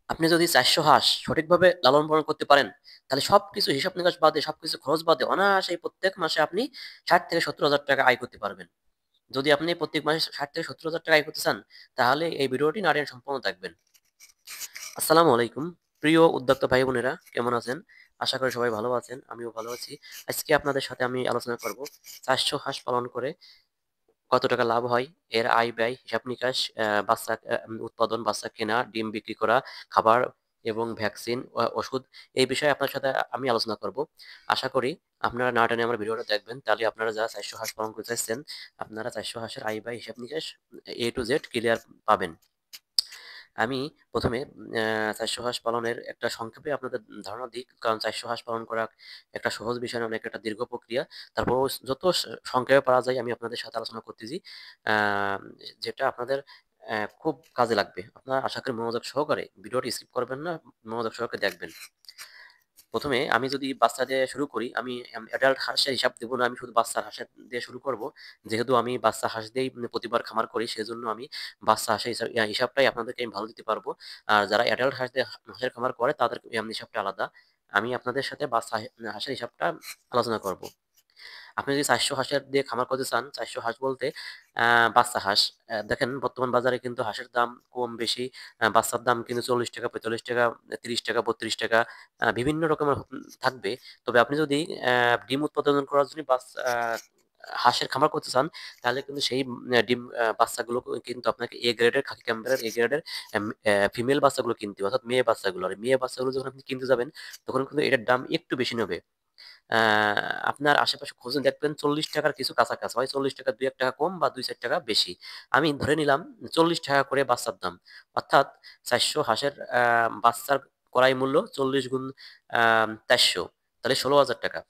আপনি যদি ৪০০ হাঁস সঠিকভাবে লালন পালন করতে পারেন, তাহলে সবকিছু হিসাব নিকাশ বাদে, সবকিছু খরচ বাদে অনায়াসেই প্রত্যেক মাসে আপনি ৬০,০০০-৭০,০০০ আয় করতে পারবেন। যদি আপনি প্রত্যেক মাসে ৬০,০০০-৭০,০০০ আয় করতে চান, তাহলে এই ভিডিওটি না টেনে সম্পূর্ণ দেখবেন। আসসালামু আলাইকুম। প্রিয় উদ্যোক্তা ভাই বোনেরা, কেমন আছেন? আশা করি সবাই ভালো আছেন। আমিও ভালো আছি। আজকে আপনাদের সাথে আমি আলোচনা করব ৪০০ হাঁস পালন করে কত টাকা লাভ হয়, এর আয় ব্যয়, হিসাব নিকাশ, বাচ্চা উৎপাদন, বাচ্চা কেনা, ডিম বিক্রি করা, খাবার এবং ভ্যাকসিন, ওষুধ, এই বিষয়ে আপনার সাথে আমি আলোচনা করব। আশা করি আপনারা না টেনে আমার ভিডিওটা দেখবেন, তাহলে আপনারা যারা ৪০০ হাঁস পালন করতে চাচ্ছেন, আপনারা ৪০০ হাঁসের আয় ব্যয়, হিসাব নিকাশ A to Z ক্লিয়ার পাবেন। আমি ১ম এ ৪০০ হাঁস পালনের একটা সংক্ষেপে আপনাদের ধারণা দিই। কারণ ৪০০ হাঁস পালন করা একটা সহজ বিষয় না, অনেক একটা দীর্ঘ প্রক্রিয়া। তারপরেও যত সংক্ষেপে পারা যায় আমি আপনাদের সাথে আলোচনা করতেছি। আ যেটা আপনাদের খুব কাজে লাগবে। আপনারা আশা করি মনোযোগ সহকারে ভিডিওটি স্কিপ করবেন না, মনোযোগ সহকারে দেখবেন। ১ম এ আমি যদি বাচ্চা দিয়ে শুরু করি, আমি অ্যাডাল্ট হাঁসের হিসাব দেব না, আমি শুধু বাচ্চার হাঁসের দিয়ে শুরু করব। যেহেতু আমি বাচ্চা হাঁস দিয়েই প্রতিবার খামার করি, সেজন্য আমি বাচ্চা হাঁসের হিসাবটাই আপনাদেরকে আমি ভালো দিতে পারবো। আর যারা অ্যাডাল্ট হাঁস দিয়ে হাঁসের খামার করে তাদের হিসাবটা আলাদা। আমি আপনাদের সাথে বাচ্চা হাঁসের হিসাবটা আলোচনা করব। আপনি যদি ৪০০ হাঁসের দিয়ে খামার করতে চান, ৪০০ হাঁস বলতে বাচ্চা হাঁস। দেখেন বর্তমান বাজারে কিন্তু হাঁসের দাম কম বেশি, বাচ্চার দাম কিন্তু ৳৪০, ৳৪৫, ৳৩০, ৳৩২, বিভিন্ন রকমের থাকবে। তবে আপনি যদি ডিম উৎপাদন করার জন্য হাঁসের খামার করতে চান, তাহলে কিন্তু সেই ডিম বাচ্চাগুলো কিন্তু আপনাকে A গ্রেডের, খাকি ক্যাম্বেলের A গ্রেডের ফিমেল বাচ্চাগুলো কিনতে হবে, অর্থাৎ মেয়ে বাচ্চাগুলো। আর মেয়ে বাচ্চাগুলো যখন আপনি কিনতে যাবেন, তখন কিন্তু এটার দাম একটু বেশি নেবে। আ আপনার আশেপাশে খুঁজে দেখবেন ৳৪০ র কিছু কাছাকাছি। হয় ৳৪০ ৳২-১ কম বা ৳২-৪ বেশি। আমি ধরে নিলাম ৳৪০ করে বাচ্চার দাম। অর্থাৎ ৪০০ হাঁসের বাচ্চার ক্রয় মূল্য ৪০ গুণ ৪০০, তাহলে ৳১৬,০০০।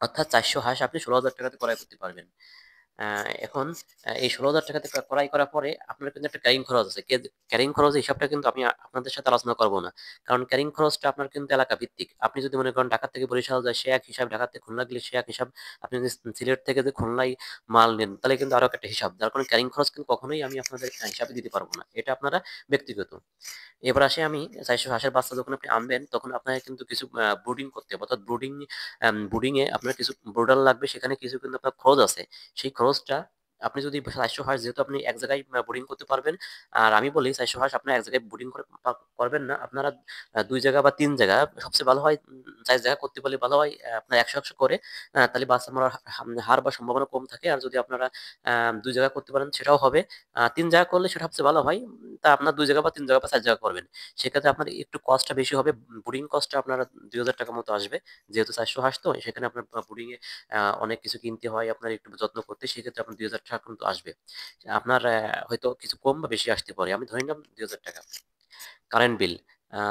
অর্থাৎ ৪০০ হাঁস আপনি ৳১৬,০০০ তে ক্রয় করতে পারবেন। আ এখন এই ৳১৬,০০০ তে ক্রয় করার পরে আপনার কিন্তু একটা ক্যারিং খরচ আছে। ক্যারিং খরচের হিসাবটা কিন্তু আমি আপনাদের সাথে আলোচনা করব না। কারণ ক্যারিং খরচটা আপনার কিন্তু এলাকা ভিত্তিক। আপনি যদি মনে করেন ঢাকা থেকে বরিশাল যায় সে এক হিসাব, ঢাকা থেকে খুলনা গেলে সে এক হিসাব। আপনি যদি সিলেট থেকে যে খুলনায় মাল নেন তাহলে কিন্তু আরো একটা হিসাব। যার কারণে ক্যারিং খরচ কিন্তু কখনোই আমি আপনাদের হিসাবে দিতে পারব না। এটা আপনারা ব্যক্তিগত। এবার আসি আমি ৪০০ হাঁসের বাচ্চা যখন আপনি আনবেন, তখন আপনাকে কিন্তু কিছু ব্রুডিং করতে হবে। অর্থাৎ ব্রুডিং এ আপনার কিছু ব্রুডার লাগবে। সেখানে কিছু কিন্তু আপনার খরচ আছে। সেই খরচটা আপনি যদি ৪০০ হাঁস, যেহেতু আপনি এক জায়গায় ব্রুডিং করতে পারবেন। আর আমি বলি ৪০০ হাঁস আপনার এক জায়গায় ব্রুডিং করে করবেন না। আপনারা ২ জায়গা বা ৩ জায়গা, সবচেয়ে ভালো হয় ৪ জায়গা করতে পারলে ভালো হয়। আপনার ১০০ করে তাহলে বাচ্চা মরার হার বা সম্ভাবনা কম থাকে। আর যদি আপনারা ২ জায়গা করতে পারেন সেটাও হবে। ৩ জায়গা করলে সেটা সবচেয়ে ভালো হয়। তা আপনার ২ জায়গা বা ৩ জায়গা বা ৪ জায়গা করবেন। সেক্ষেত্রে আপনার একটু কস্টটা বেশি হবে। ব্রুডিং কস্টটা আপনার ৳২,০০০ মতো আসবে। যেহেতু ৪০০ হাঁস তো সেখানে আপনার ব্রুডিং এ অনেক কিছু কিনতে হয়, আপনার একটু যত্ন করতে। সেক্ষেত্রে আপনার ৳২,০০০ কিন্তু আসবে। আপনার হয়তো কিছু কম বা বেশি আসতে পারে। আমি ধরে নিলাম ৳২,০০০। Current bill.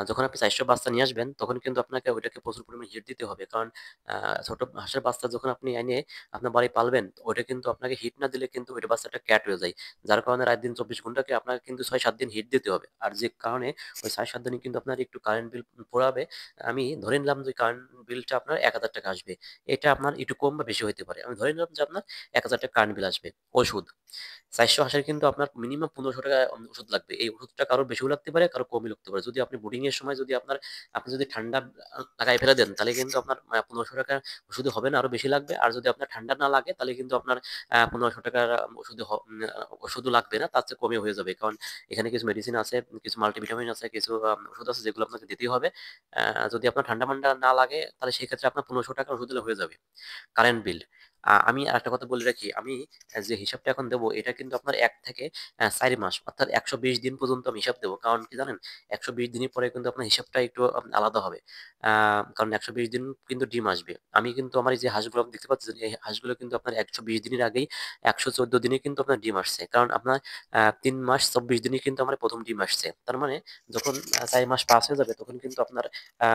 যখন আপনি ৪০০ বাচ্চা নিয়ে আসবেন, তখন কিন্তু আপনাকে ওইটাকে প্রচুর পরিমাণে হিট দিতে হবে। কারণ আ ছোট হাঁসের বাচ্চা যখন আপনি এনে আপনার বাড়ি পালবেন, ওইটা কিন্তু আপনাকে হিট না দিলে কিন্তু ওইটা বাচ্চাটা ক্যাট হয়ে যায়। যার কারণে রাত দিন ২৪ ঘন্টাকে আপনাকে কিন্তু ৬-৭ দিন হিট দিতে হবে। আর যে কারণে ওই ৬-৭ দিনে কিন্তু আপনার একটু কারেন্ট বিল পোড়াবে। আমি ধরে নিলাম যে কারেন্ট বিলটা আপনার ৳১,০০০ আসবে। এটা আপনার একটু কম বা বেশি হইতে পারে। আমি ধরে নিলাম যে আপনার ৳১,০০০ কারেন্ট বিল আসবে। ওষুধ। ৪০০ হাঁসের কিন্তু আপনার মিনিমাম ৳১৫০০ ওষুধ লাগবে। এই ওষুধটা কারো বেশিও লাগতে পারে, কারো কমই লাগতে পারে। যদি আপনি ব্রুডিং এর সময় যদি আপনি যদি ঠান্ডা লাগায় ফেলে দেন, তাহলে কিন্তু আপনার ৳১৫০০ ওষুধে হবে না, আরো বেশি লাগবে। আর যদি আপনার ঠান্ডা না লাগে, তাহলে কিন্তু আপনার ৳১৫০০ ওষুধে ওষুধও লাগবে না, তার চেয়ে কমে হয়ে যাবে। কারণ এখানে কিছু মেডিসিন আছে, কিছু মাল্টিভিটামিন আছে, কিছু ওষুধ আছে যেগুলো আপনাকে দিতেই হবে। আ যদি আপনার ঠান্ডা-মান্ডা না লাগে, তাহলে সেক্ষেত্রে আপনার ৳১৫০০ ওষুধ দিলে হয়ে যাবে। Current bill. আমি আরেকটা কথা বলে রাখি, আমি যে হিসাবটা এখন দেব এটা কিন্তু আপনার ১ থেকে ৪ মাস, অর্থাৎ ১২০ দিন পর্যন্ত আমি হিসাব দেব। কারণ কি জানেন? ১২০ দিনের পরে কিন্তু আপনার হিসাবটা একটু আলাদা হবে। আ কারণ ১২০ দিন কিন্তু ডিম আসবে। আমি কিন্তু আমার এই যে হাঁসগুলো আপনি দেখতে পাচ্ছেন, এই হাঁসগুলো কিন্তু আপনার ১২০ দিনের আগেই ১১৪ দিনে কিন্তু আপনার ডিম আসছে। কারণ আপনার ৩ মাস ২৪ দিনে কিন্তু আমার ১ম ডিম আসছে। তার মানে যখন ৪ মাস পাস হয়ে যাবে, তখন কিন্তু আপনার আ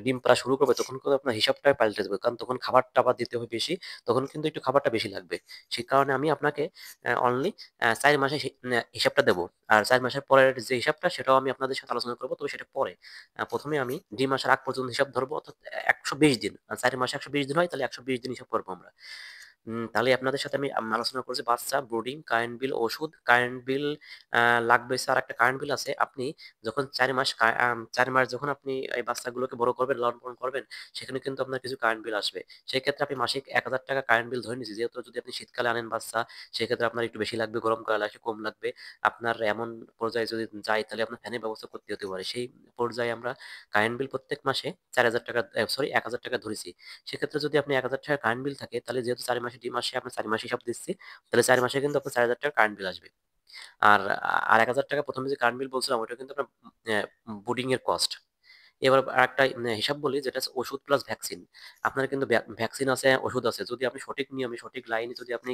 ডিম পাড়া শুরু করবে, তখন কিন্তু আপনার হিসাবটাই পাল্টে যাবে। কারণ তখন খাবার-টাবার দিতে হবে বেশি। তখন কিন্তু একটু খাবারটা বেশি লাগবে। সে কারণে আমি আপনাকে অনলি ৪ মাসের হিসাবটা দেব। আর ৪ মাসের পরের যে হিসাবটা সেটাও আমি আপনাদের সাথে আলোচনা করব। তবে সেটা পরে। ১ম এ আমি ডিম আসার আগ পর্যন্ত হিসাব ধরব, অর্থাৎ ১২০ দিন। ৪ মাসে ১২০ দিন হয়, তাহলে ১২০ দিন হিসাব করব আমরা। তাহলে আপনাদের সাথে আমি আলোচনা করছি বাচ্চা, ব্রুডিং, কারেন্ট বিল, ওষুধ। কারেন্ট বিল লাগবে হচ্ছে আরেকটা কারেন্ট বিল আছে। আপনি যখন ৪ মাস যখন আপনি এই বাচ্চাগুলোকে বড় করবেন, লালন-পালন করবেন, সেখানে কিন্তু আপনার কিছু কারেন্ট বিল আসবে। সেক্ষেত্রে আপনি মাসিক ৳১,০০০ কারেন্ট বিল ধরে নিচ্ছি। যেহেতু যদি আপনি শীতকালে আনেন বাচ্চা, সেক্ষেত্রে আপনার একটু বেশি লাগবে, গরমকালে আসলে কম লাগবে। আপনার এমন পর্যায়ে যদি যায় তাহলে আপনার ফ্যানের ব্যবস্থা করতে হতে পারে। সেই পর্যায়ে আমরা কারেন্ট বিল প্রত্যেক মাসে ৳৪,০০০ সরি ৳১,০০০ ধরেছি। সেক্ষেত্রে যদি আপনি ৳১,০০০ কারেন্ট বিল থাকে, তাহলে যেহেতু ৪ মাসে ডিম আসে, আপনার ৪ মাস হিসাব দিচ্ছি, তাহলে ৪ মাসে কিন্তু আপনার ৳৪,০০০ কারেন্ট বিল আসবে। আর আর ৳১,০০০ প্রথমে যে কারেন্ট বিল বলছিলাম, ওটা কিন্তু আপনার বুডিং এর কস্ট। এবার আরেকটা হিসাব বলি, যেটা হচ্ছে ওষুধ প্লাস ভ্যাকসিন। আপনার কিন্তু ভ্যাকসিন আছে, ওষুধ আছে। যদি আপনি সঠিক নিয়মে, সঠিক লাইনে যদি আপনি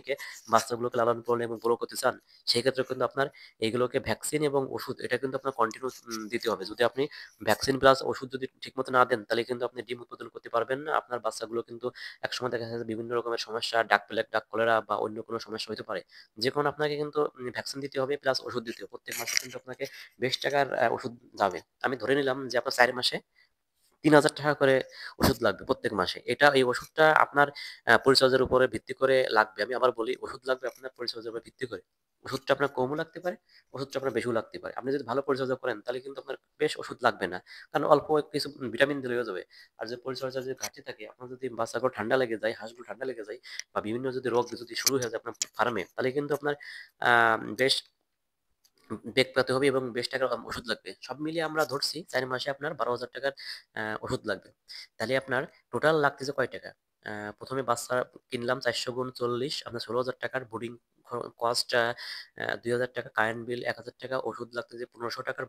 বাচ্চাগুলোকে লালন পালন এবং বড় করতে চান, সেক্ষেত্রে কিন্তু আপনার এইগুলোকে ভ্যাকসিন এবং ওষুধ এটা কিন্তু আপনার কন্টিনিউ দিতে হবে। যদি আপনি ভ্যাকসিন প্লাস ওষুধ যদি ঠিকমতো না দেন, তাহলে কিন্তু আপনি ডিম উৎপাদন করতে পারবেন না। আপনার বাচ্চাগুলো কিন্তু একসময় দেখা যাচ্ছে বিভিন্ন রকমের সমস্যা, ডাক প্লেগ, ডাক কলেরা বা অন্য কোনো সমস্যা হতে পারে। যে কারণে আপনাকে কিন্তু ভ্যাকসিন দিতে হবে প্লাস ওষুধ দিতে হবে। প্রত্যেক মাসে কিন্তু আপনাকে বেশ টাকার ওষুধ যাবে। আমি ধরে নিলাম যে আপনার ৪ মাসে ৳৩,০০০ করে ওষুধ লাগবে প্রত্যেক মাসে। এই ওষুধটা আপনার পরিচর্যার উপরে ভিত্তি করে লাগবে। আমি আবার বলি, ওষুধ লাগবে আপনার পরিচর্যার উপর ভিত্তি করে। ওষুধটা আপনার কমও লাগতে পারে, ওষুধটা আপনার বেশিও লাগতে পারে। আপনি যদি ভালো পরিচর্যা করেন, তাহলে কিন্তু আপনার বেশ ওষুধ লাগবে না। কারণ অল্প কিছু ভিটামিন দিলেই হয়ে যাবে। আর যদি পরিচর্যার যদি ঘাটতি থাকে, আপনার যদি বাচ্চাগুলো ঠান্ডা লেগে যায়, হাঁসগুলো ঠান্ডা লেগে যায় বা বিভিন্ন যদি রোগ যদি শুরু হয়ে যায় আপনার ফার্মে, তাহলে কিন্তু আপনার বেশ বেগ পেতে হবে এবং বেশ টাকার ওষুধ লাগবে। সব মিলিয়ে আমরা ধরছি ৪ মাসে আপনার ৳১২,০০০ ওষুধ লাগবে। তাহলে আপনার টোটাল লাগতেছে কয় টাকা? ১ম এ বাচ্চা কিনলাম ৪০০ গুণ ৪০, আপনার ৳১৬,০০০ বোর্ডিং কস্ট ৳২,০০০, কারেন্ট বিল ৳১,০০০, ওষুধ লাগতেছে ৳১৫০০,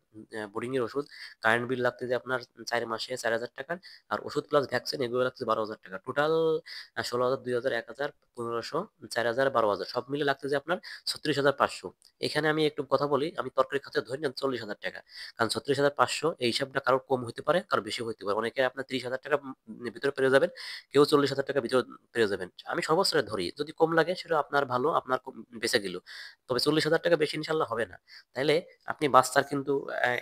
বোর্ডিং এর ওষুধ। কারেন্ট বিল লাগতেছে আপনার ৪ মাসে ৳৪,০০০, আর ওষুধ প্লাস ভ্যাকসিন এগুলো লাগতেছে ৳১২,০০০। টোটাল ১৬,০০০, ২,০০০, ১,০০০, ১৫০০, ৪,০০০, ১২,০০০ সব মিলে লাগতেছে আপনার ৩৬,৫০০। এখানে আমি একটু কথা বলি, আমি তরকারির খাতে ধরে নেন ৳৪০,০০০। কারণ ৩৬,৫০০ এই হিসাবটা কারো কম হইতে পারে, কারো বেশি হইতে পারে। অনেকে আপনার ৳৩০,০০০ ভিতরে পেয়ে যাবেন, কেউ ৳৪০,০০০ ভিতরে পেয়ে যাবেন। আমি সর্বোচ্চ রেট ধরি। যদি কম লাগে সেটা আপনার ভালো, আপনার বেঁচে গেল। তবে ৳৪০,০০০ বেশি ইনশাআল্লাহ হবে না। তাইলে আপনি বাচ্চার কিন্তু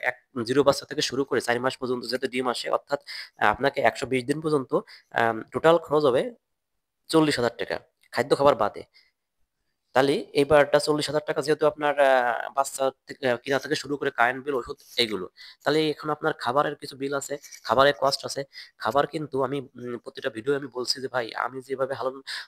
এক 0 বাচ্চা থেকে শুরু করে ৪ মাস পর্যন্ত যাতে ডিম আসে, অর্থাৎ আপনাকে ১২০ দিন পর্যন্ত টোটাল খরচ হবে ৳৪০,০০০, খাদ্য খাবার বাদে। তাহলে এইবারটা ৳৪০,০০০ যেহেতু আপনার বাচ্চা কিনা থেকে শুরু করে কারেন্ট বিল, ওষুধ এইগুলো। তাহলে এখন আপনার খাবারের কিছু বিল আছে, খাবারের কস্ট আছে। খাবার কিন্তু আমি প্রতিটা ভিডিও আমি বলছি যে ভাই, আমি যেভাবে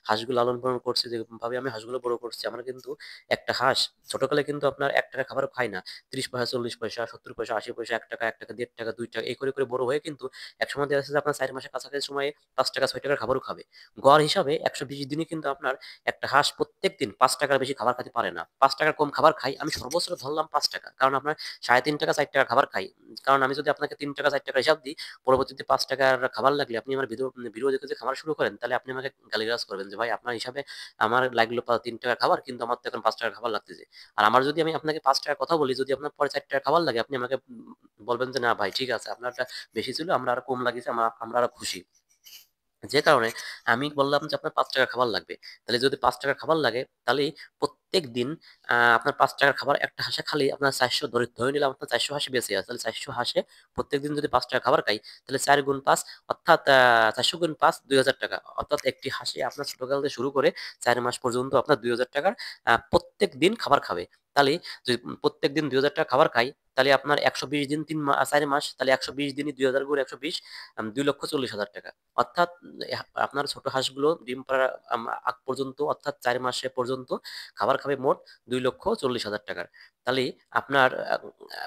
হাঁসগুলো লালন পালন করছি, যেভাবে আমি হাঁসগুলো বড় করছি, আমার কিন্তু একটা হাঁস ছোটকালে কিন্তু আপনার ৳১ খাবারও খায় না। ৩০ পয়সা, ৪০ পয়সা, ৭০ পয়সা, ৮০ পয়সা, ৳১, ৳১, ৳১.৫, ৳২ এই করে বড় হয়ে কিন্তু একসময় দেখা যাচ্ছে যে আপনার ৪ মাসের কাছাকাছি সময়ে ৳৫, ৳৬ খাবারও খাবে। গড় হিসাবে ১২০ দিনে কিন্তু আপনার একটা হাঁস প্রত্যেকদিন ৳৫ বেশি খাবার খেতে পারে না। ৳৫ কম খাবার খায়। আমি সর্বোচ্চ ধরলাম ৳৫। কারণ আপনার ৳৩.৫ ৳৪ খাবার খাই। কারণ আমি যদি আপনাকে ৳৩ ৳৪ হিসাব দিই, পরবর্তীতে ৳৫ র খাবার লাগলে আপনি আমার ভিডিও দেখে যে খাবার শুরু করেন, তাহলে আপনি আমাকে গালিগালাজ করবেন যে, "ভাই আপনার হিসাবে আমার লাগলো ৳৩ খাবার, কিন্তু আমার তো এখন ৳৫ খাবার লাগতেছে।" আর আমার যদি আমি আপনাকে ৳৫ কথা বলি, যদি আপনার পরে ৳৪ খাবার লাগে, আপনি আমাকে বলবেন যে, "না ভাই ঠিক আছে, আপনারটা বেশি ছিল, আমরা আরো কম লাগিয়েছি, আমরা আরো খুশি।" যে কারণে আমি বললাম যে আপনার ৳৫ খাবার লাগবে। তাহলে যদি ৳৫ খাবার লাগে, তাহলে প্রত্যেকদিন আপনার ৳৫ খাবার একটা হাঁসে খালি আপনার ৪০০, ধরে নিলাম আপনার ৪০০ হাঁসই বেঁচে আছে। তাহলে ৪০০ হাঁসে প্রত্যেকদিন যদি ৳৫ খাবার খাই, তাহলে ৪ গুণ ৫ অর্থাৎ ৪০০ গুণ ৫ ৳২,০০০। অর্থাৎ একটি হাঁসে আপনার ছোটকাল থেকে শুরু করে ৪ মাস পর্যন্ত আপনার ৳২,০০০ প্রত্যেকদিন খাবার খাবে। তাহলে যদি প্রত্যেকদিন ৳২,০০০ খাবার খাই, তাহলে আপনার ১২০ দিন ৪ মাস, তাহলে ১২০ দিনই ২,০০০ গুণ ১২০, ৳২,৪০,০০০। অর্থাৎ আপনার ছোট হাঁসগুলো ডিম পাড়ার আগ পর্যন্ত, অর্থাৎ ৪ মাসে পর্যন্ত খাবার খাবে মোট ৳২,৪০,০০০। তাহলে আপনার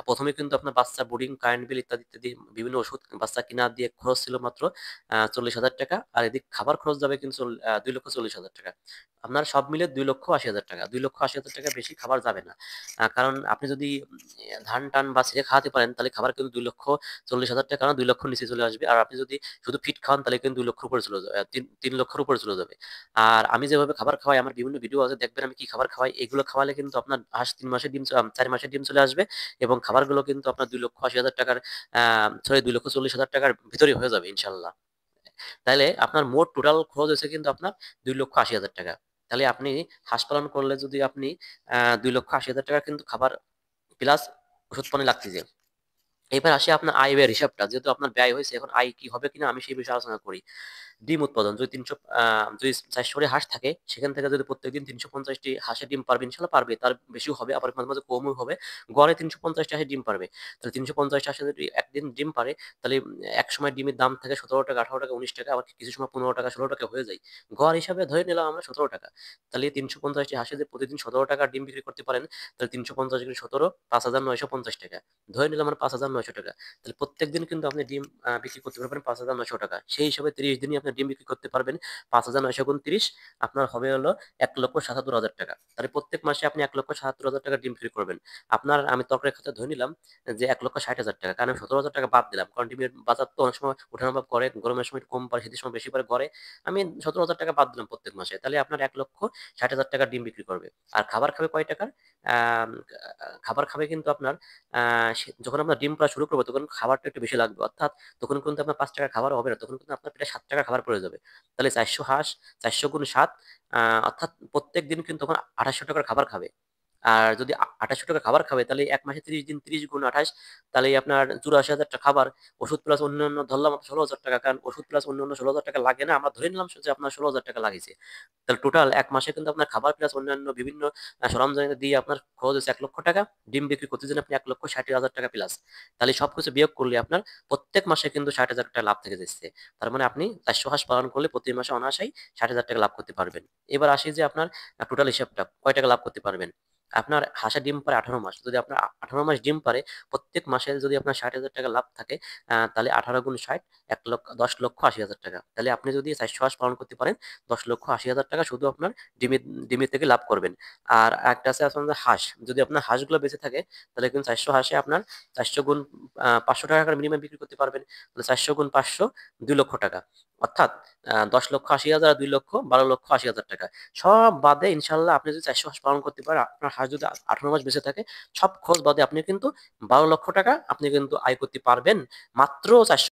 ১ম এ কিন্তু আপনার বাচ্চা বোর্ডিং, কারেন্ট বিল ইত্যাদি, ইত্যাদি বিভিন্ন ওষুধ বাচ্চা কিনা দিয়ে খরচ ছিল মাত্র ৳৪০,০০০। আর এদিকে খাবার খরচ যাবে কিন্তু ৳২,৪০,০০০। আপনার সব মিলে ৳২,৮০,০০০। ৳২,৮০,০০০ বেশি খাবার যাবে না। কারণ আপনি যদি ধান-টান বা ছেড়ে খাওয়াতে পারেন, তাহলে খাবার কিন্তু ৳২,৪০,০০০ না, ৳২,০০,০০০ নিচে চলে আসবে। আর আপনি যদি শুধু ফিড খাওয়ান, তাহলে কিন্তু ২,০০,০০০ উপরে চলে যাবে। ৩,০০,০০০ উপরে চলে যাবে। আর আমি যেভাবে খাবার খাওয়াই, আমার বিভিন্ন ভিডিও আছে, দেখবেন আমি কি খাবার খাওয়াই। এগুলো খাওয়ালে কিন্তু আপনার হাঁস ৩ মাসে ডিম ৪ মাসে ডিম চলে আসবে এবং খাবারগুলো কিন্তু আপনার ৳২,৮০,০০০ আ সরি ৳২,৪০,০০০ ভিতরেই হয়ে যাবে ইনশাআল্লাহ। তাইলে আপনার মোট টোটাল খরচ হইছে কিন্তু আপনার ৳২,৮০,০০০। তাহলে আপনি হাঁস পালন করলে যদি আপনি ৳২,৮০,০০০ কিন্তু খাবার প্লাস ওষুধ পানি লাগতেছে। এবার আসি আপনার আয় ব্যয়ের হিসাবটা। যেহেতু আপনার ব্যয় হইছে, এখন আয় কি হবে কিনা আমি সেই বিষয়ে আলোচনা করি। ডিম উৎপাদন যদি 400টি হাঁস থাকে, সেখান থেকে যদি প্রত্যেকদিন 350টি হাঁসের ডিম পারবে, ইনশাল্লাহ পারবে, তার বেশিও হবে, আবার মাঝে মাঝে কমও হবে। গড়ে 350টি হাঁসের ডিম পারবে। তাহলে 350টি হাঁসে যদি একদিন ডিম পারে, তাহলে এক সময় ডিমের দাম থাকে 17 টাকা, 18 টাকা, 19 টাকা, আবার কিছু সময় 15 টাকা, 16 টাকা হয়ে যায়। গড় হিসাবে ধরে নিলাম আমরা 17 টাকা। তাহলে 350টি হাঁসে যদি প্রতিদিন 17 টাকা ডিম বিক্রি করতে পারেন, তাহলে 350 গুণ 17, 5,950 টাকা। ধরে নিলাম আমরা 5,900 টাকা। তাহলে প্রত্যেকদিন কিন্তু আপনি ডিম বিক্রি করতে পারবেন 5,900 টাকা। সেই হিসাবে 30 দিনই আপনি ডিম বিক্রি করতে পারবেন। 5,900 গুণ 30 আপনার হবে হলো 1,77,000 টাকা। তাহলে প্রত্যেক মাসে আপনি 1,77,000 টাকা ডিম বিক্রি করবেন। আপনার আমি তরকারির খাতে ধরে নিলাম যে 1,60,000 টাকা, কারণ আমি 17,000 টাকা বাদ দিলাম, কারণ ডিমের বাজার তো অনেক সময় ওঠানামা করে, গরমের সময় একটু কম পারে, শীতের সময় বেশি পারে গড়ে। আমি 17,000 টাকা বাদ দিলাম প্রত্যেক মাসে, তাহলে আপনার 1,60,000 টাকা ডিম বিক্রি করবে। আর খাবার খাবে কয় টাকার? আহ, খাবার খাবে কিন্তু আপনার যখন আপনার ডিম পাড়া শুরু করবে, তখন খাবারটা একটু বেশি লাগবে, অর্থাৎ তখন কিন্তু আপনার 5 টাকার খাবার হবে না, তখন কিন্তু আপনার প্রায় 7 টাকা খাবার পড়ে যাবে। তাহলে 400 হাঁস, 400 গুণ 7, অর্থাৎ প্রত্যেক দিন কিন্তু তখন 2,800 টাকার খাবার খাবে। আর যদি 2,800 টাকা খাবার খাবে, তাহলে এক মাসে 30 দিন, 30 গুণ 28, তাহলে আপনার 84,000 টাকা খাবার। ওষুধ প্লাস অন্যান্য ধরলাম 16,000 টাকা, কারণ ওষুধ প্লাস অন্যান্য 16,000 টাকা লাগে না, আমরা ধরে নিলাম যে আপনার 16,000 টাকা লাগিয়েছে। তাহলে টোটাল এক মাসে কিন্তু আপনার খাবার প্লাস অন্যান্য বিভিন্ন সরঞ্জাম দিয়ে আপনার খরচ হচ্ছে 1,00,000 টাকা। ডিম বিক্রি করতে জন্য আপনি 1,60,000 টাকা প্লাস। তাহলে সবকিছু বিয়োগ করলে আপনার প্রত্যেক মাসে কিন্তু 60,000 টাকা লাভ থেকে যাচ্ছে। তার মানে আপনি 400 হাঁস পালন করলে প্রতি মাসে অনায়াসেই 60,000 টাকা লাভ করতে পারবেন। এবার আসি যে আপনার টোটাল হিসাবটা কয় টাকা লাভ করতে পারবেন। আপনার হাঁসের ডিম পারে 18 মাস, যদি আপনার 18 মাস ডিম পারে, প্রত্যেক মাসে যদি আপনার 60,000 টাকা লাভ থাকে, তাহলে 18 গুণ 60, 10,80,000 টাকা। তাহলে আপনি যদি 400 হাঁস পালন করতে পারেন, 10,80,000 টাকা শুধু আপনার ডিমের ডিমের থেকে লাভ করবেন। আর একটা আছে আপনার হাঁস, যদি আপনার হাঁসগুলো বেঁচে থাকে, তাহলে কিন্তু 400 হাঁসে আপনার 400 গুণ 500 টাকা মিনিমাম বিক্রি করতে পারবেন। তাহলে 400 গুণ 500, 2,00,000 টাকা। অর্থাৎ 10,80,000 আর 2,00,000, 12,80,000 টাকা। সব বাদে ইনশাল্লাহ আপনি যদি 400 হাঁস পালন করতে পারেন, আপনার হাঁস যদি 18 মাস বেঁচে থাকে, সব খরচ বাদে আপনি কিন্তু 12,00,000 টাকা আপনি কিন্তু আয় করতে পারবেন মাত্র 400